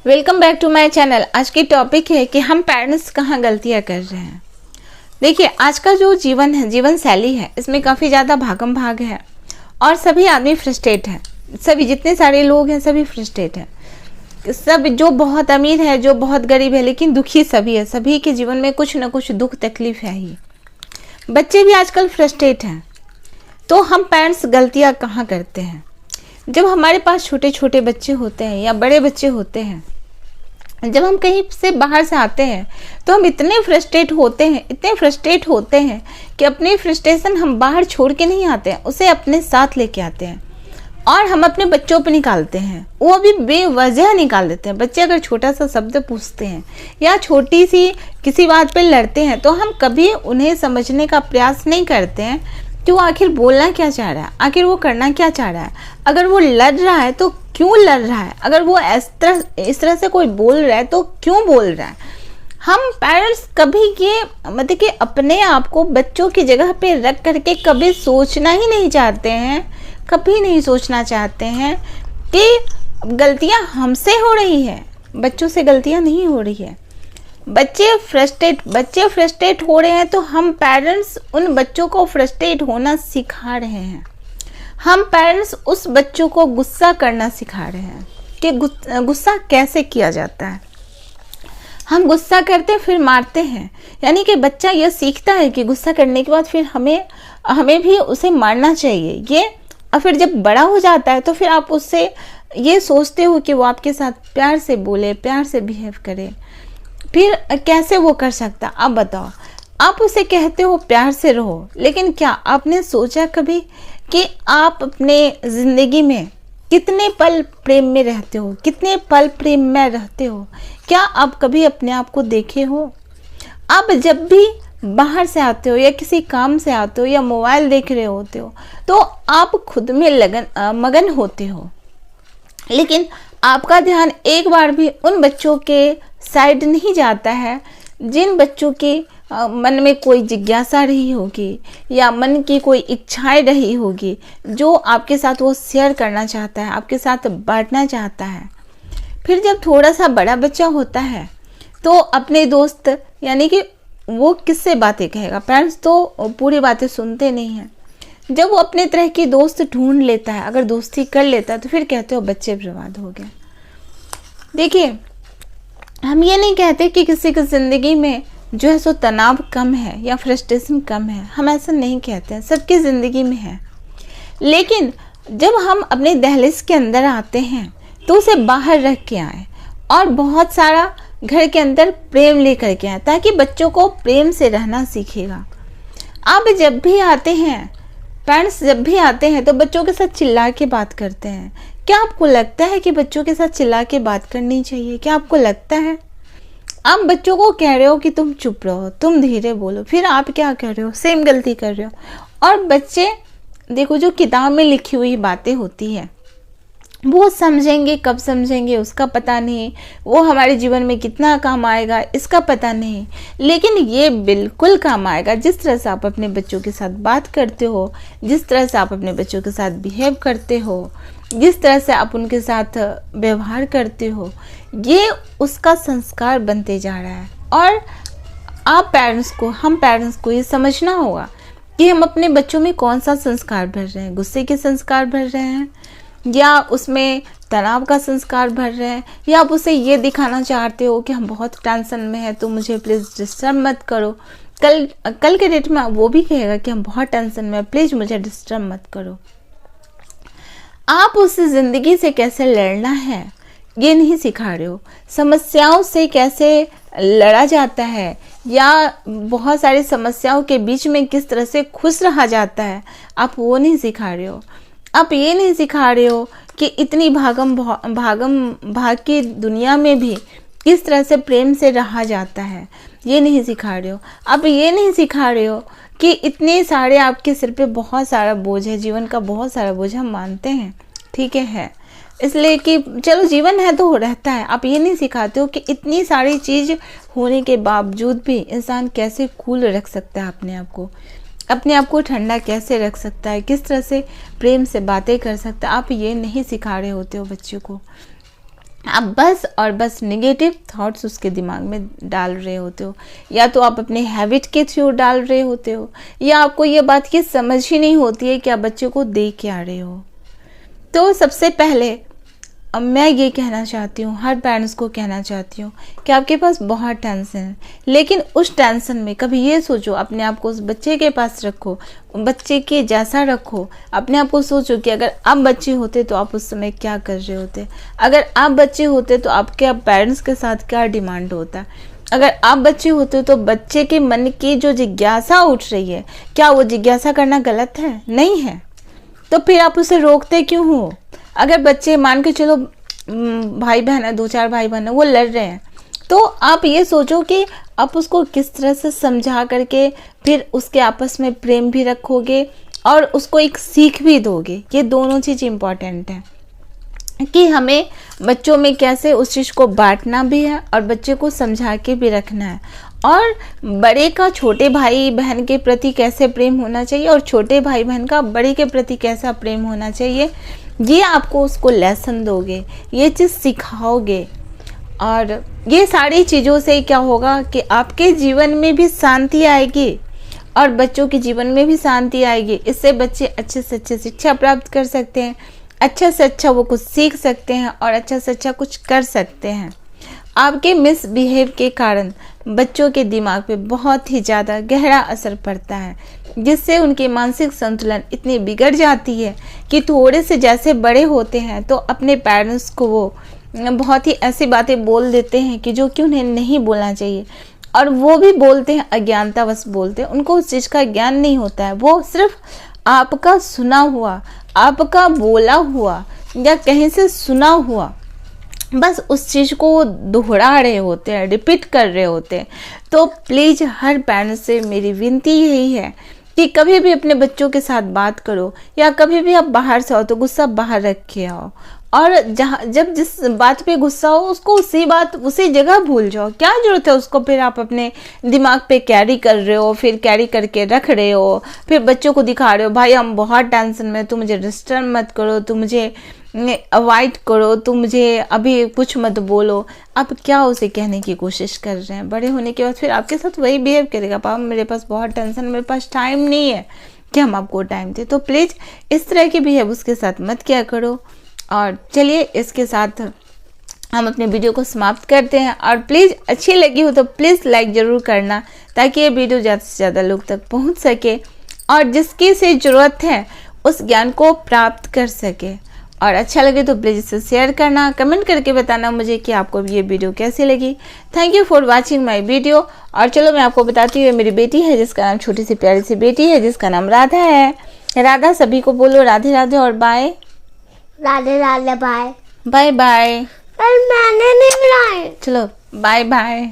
Welcome back to my channel. आज की topic है कि हम पेरेंट्स कहाँ गलतियाँ कर रहे हैं। देखिए, आज का जो जीवन है, जीवन शैली है, इसमें काफ़ी ज़्यादा भागम भाग है और सभी आदमी फ्रस्ट्रेट हैं। सभी जितने सारे लोग हैं सभी फ्रस्ट्रेट हैं। सब जो बहुत अमीर है, जो बहुत गरीब है, लेकिन दुखी सभी है। सभी के जीवन में कुछ ना कुछ दुख तकलीफ है ही। बच्चे भी आजकल फ्रस्ट्रेट हैं। तो हम पेरेंट्स गलतियाँ कहाँ करते हैं? जब हमारे पास छोटे छोटे बच्चे होते हैं या बड़े बच्चे होते हैं, जब हम कहीं से बाहर से आते हैं तो हम इतने फ्रस्ट्रेट होते हैं कि अपनी फ्रस्ट्रेशन हम बाहर छोड़ के नहीं आते हैं, उसे अपने साथ लेके आते हैं और हम अपने बच्चों पे निकालते हैं। वो भी बेवजह निकाल देते हैं। बच्चे अगर छोटा सा शब्द पूछते हैं या छोटी सी किसी बात पे लड़ते हैं तो हम कभी उन्हें समझने का प्रयास नहीं करते हैं कि वो आखिर बोलना क्या चाह रहा है, आखिर वो करना क्या चाह रहा है। अगर वो लड़ रहा है तो क्यों लड़ रहा है, अगर वो इस तरह से कोई बोल रहा है तो क्यों बोल रहा है। हम पेरेंट्स कभी ये मतलब कि अपने आप को बच्चों की जगह पे रख करके कभी सोचना ही नहीं चाहते हैं, कभी नहीं सोचना चाहते हैं कि गलतियां हमसे हो रही है, बच्चों से गलतियां नहीं हो रही है। बच्चे फ्रस्ट्रेट हो रहे हैं तो हम पेरेंट्स उन बच्चों को फ्रस्ट्रेट होना सिखा रहे हैं। हम पेरेंट्स उस बच्चों को गुस्सा करना सिखा रहे हैं कि गुस्सा कैसे किया जाता है। हम गुस्सा करते फिर मारते हैं, यानी कि बच्चा यह सीखता है कि गुस्सा करने के बाद फिर हमें भी उसे मारना चाहिए। ये और फिर जब बड़ा हो जाता है तो फिर आप उससे ये सोचते हो कि वो आपके साथ प्यार से बोले, प्यार से बिहेव करे। फिर कैसे वो कर सकता? आप बताओ। आप उसे कहते हो प्यार से रहो, लेकिन क्या आपने सोचा कभी कि आप अपने ज़िंदगी में कितने पल प्रेम में रहते हो, कितने पल प्रेम में रहते हो? क्या आप कभी अपने आप को देखे हो? आप जब भी बाहर से आते हो या किसी काम से आते हो या मोबाइल देख रहे होते हो तो आप खुद में मगन होते हो, लेकिन आपका ध्यान एक बार भी उन बच्चों के साइड नहीं जाता है जिन बच्चों के मन में कोई जिज्ञासा रही होगी या मन की कोई इच्छाएं रही होगी जो आपके साथ वो शेयर करना चाहता है, आपके साथ बांटना चाहता है। फिर जब थोड़ा सा बड़ा बच्चा होता है तो अपने दोस्त, यानी कि वो किससे बातें कहेगा? पेरेंट्स तो पूरी बातें सुनते नहीं हैं। जब वो अपने तरह की दोस्त ढूंढ लेता है, अगर दोस्ती कर लेता है, तो फिर कहते हो बच्चे बर्बाद हो गए। देखिए, हम ये नहीं कहते कि किसी की ज़िंदगी में जो है सो तनाव कम है या फ्रस्ट्रेशन कम है, हम ऐसा नहीं कहते हैं, सबकी ज़िंदगी में है। लेकिन जब हम अपने दहलीज के अंदर आते हैं तो उसे बाहर रख के आए और बहुत सारा घर के अंदर प्रेम लेकर के आए, ताकि बच्चों को प्रेम से रहना सीखेगा। आप जब भी आते हैं, पेरेंट्स जब भी आते हैं तो बच्चों के साथ चिल्ला के बात करते हैं। क्या आपको लगता है कि बच्चों के साथ चिल्ला के बात करनी चाहिए? क्या आपको लगता है? आप बच्चों को कह रहे हो कि तुम चुप रहो, तुम धीरे बोलो, फिर आप क्या कर रहे हो? सेम गलती कर रहे हो। और बच्चे देखो, जो किताब में लिखी हुई बातें होती है वो समझेंगे, कब समझेंगे उसका पता नहीं, वो हमारे जीवन में कितना काम आएगा इसका पता नहीं, लेकिन ये बिल्कुल काम आएगा। जिस तरह से आप अपने बच्चों के साथ बात करते हो, जिस तरह से आप अपने बच्चों के साथ बिहेव करते हो, जिस तरह से आप उनके साथ व्यवहार करते हो, ये उसका संस्कार बनते जा रहा है। और हम पेरेंट्स को ये समझना होगा कि हम अपने बच्चों में कौन सा संस्कार भर रहे हैं। गुस्से के संस्कार भर रहे हैं या उसमें तनाव का संस्कार भर रहे हैं, या आप उसे ये दिखाना चाहते हो कि हम बहुत टेंशन में हैं तो मुझे प्लीज़ डिस्टर्ब मत करो। कल के डेट में वो भी कहेगा कि हम बहुत टेंशन में हैं, प्लीज़ मुझे डिस्टर्ब मत करो। आप उस ज़िंदगी से कैसे लड़ना है ये नहीं सिखा रहे हो। समस्याओं से कैसे लड़ा जाता है या बहुत सारी समस्याओं के बीच में किस तरह से खुश रहा जाता है, आप वो नहीं सिखा रहे हो। आप ये नहीं सिखा रहे हो कि इतनी भागम भाग की दुनिया में भी किस तरह से प्रेम से रहा जाता है, ये नहीं सिखा रहे हो। आप ये नहीं सिखा रहे हो कि इतने सारे आपके सिर पे बहुत सारा बोझ है, जीवन का बहुत सारा बोझ हम मानते हैं, ठीक है, इसलिए कि चलो जीवन है तो रहता है। आप ये नहीं सिखाते हो कि इतनी सारी चीज़ होने के बावजूद भी इंसान कैसे कूल रख सकता है अपने आप को ठंडा कैसे रख सकता है, किस तरह से प्रेम से बातें कर सकता है। आप ये नहीं सिखा रहे होते हो बच्चों को। आप बस और बस नेगेटिव थॉट्स उसके दिमाग में डाल रहे होते हो, या तो आप अपने हैबिट के थ्रू डाल रहे होते हो, या आपको ये बात की समझ ही नहीं होती है कि आप बच्चे को दे क्या रहे हो। तो सबसे पहले अब मैं ये कहना चाहती हूँ, हर पेरेंट्स को कहना चाहती हूँ कि आपके पास बहुत टेंशन है, लेकिन उस टेंशन में कभी ये सोचो, अपने आप को उस बच्चे के पास रखो, बच्चे के जैसा रखो। अपने आप को सोचो कि अगर आप बच्चे होते तो आप उस समय क्या कर रहे होते, अगर आप बच्चे होते तो आपके पेरेंट्स के साथ क्या डिमांड होता, अगर आप बच्चे होते तो बच्चे के मन की जो जिज्ञासा उठ रही है, क्या वो जिज्ञासा करना गलत है? नहीं है। तो फिर आप उसे रोकते क्यों हो? अगर बच्चे मान के चलो भाई बहन है, 2-4 भाई बहन है, वो लड़ रहे हैं, तो आप ये सोचो कि आप उसको किस तरह से समझा करके फिर उसके आपस में प्रेम भी रखोगे और उसको एक सीख भी दोगे। ये दोनों चीज़ इम्पॉर्टेंट है कि हमें बच्चों में कैसे उस चीज़ को बांटना भी है और बच्चे को समझा के भी रखना है, और बड़े का छोटे भाई बहन के प्रति कैसे प्रेम होना चाहिए और छोटे भाई बहन का बड़े के प्रति कैसा प्रेम होना चाहिए, ये आपको उसको लेसन दोगे, ये चीज़ सिखाओगे। और ये सारी चीज़ों से क्या होगा कि आपके जीवन में भी शांति आएगी और बच्चों के जीवन में भी शांति आएगी। इससे बच्चे अच्छे से अच्छे शिक्षा प्राप्त कर सकते हैं, अच्छा से अच्छा वो कुछ सीख सकते हैं और अच्छा से अच्छा कुछ कर सकते हैं। आपके मिसबिहेव के कारण बच्चों के दिमाग पे बहुत ही ज़्यादा गहरा असर पड़ता है, जिससे उनकी मानसिक संतुलन इतनी बिगड़ जाती है कि थोड़े से जैसे बड़े होते हैं तो अपने पेरेंट्स को वो बहुत ही ऐसी बातें बोल देते हैं कि जो कि उन्हें नहीं बोलना चाहिए, और वो भी बोलते हैं अज्ञानतावश बोलते हैं, उनको उस चीज़ का ज्ञान नहीं होता है। वो सिर्फ आपका सुना हुआ, आपका बोला हुआ या कहीं से सुना हुआ बस उस चीज़ को दोहरा रहे होते हैं, रिपीट कर रहे होते हैं। तो प्लीज़ हर पेरेंट्स से मेरी विनती यही है कि कभी भी अपने बच्चों के साथ बात करो या कभी भी आप बाहर से आओ तो गुस्सा बाहर रख के आओ, और जब जिस बात पे गुस्सा हो उसको उसी जगह भूल जाओ। क्या जरूरत है उसको फिर आप अपने दिमाग पे कैरी कर रहे हो, फिर कैरी करके रख रहे हो, फिर बच्चों को दिखा रहे हो भाई हम बहुत टेंशन में, तुम मुझे डिस्टर्ब मत करो, तुम मुझे अवॉइड करो, तुम मुझे अभी कुछ मत बोलो। आप क्या उसे कहने की कोशिश कर रहे हैं? बड़े होने के बाद फिर आपके साथ वही बिहेव करेगा, पापा मेरे पास बहुत टेंशन, मेरे पास टाइम नहीं है कि हम आपको टाइम दें। तो प्लीज़ इस तरह के बिहेव उसके साथ मत किया करो। और चलिए इसके साथ हम अपने वीडियो को समाप्त करते हैं, और प्लीज़ अच्छी लगी हो तो प्लीज़ लाइक ज़रूर करना ताकि ये वीडियो ज़्यादा से ज़्यादा लोग तक पहुंच सके और जिसकी से ज़रूरत है उस ज्ञान को प्राप्त कर सके। और अच्छा लगे तो प्लीज़ इसे शेयर करना, कमेंट करके बताना मुझे कि आपको ये वीडियो कैसी लगी। Thank you for watching my video. और चलो मैं आपको बताती हूँ, मेरी बेटी है जिसका नाम, छोटी सी प्यारी सी बेटी है जिसका नाम राधा है। राधा सभी को बोलो राधे राधे और bye. Radhe Radhe bye bye bye. पर मैंने नहीं बनाए। चलो बाय बाय।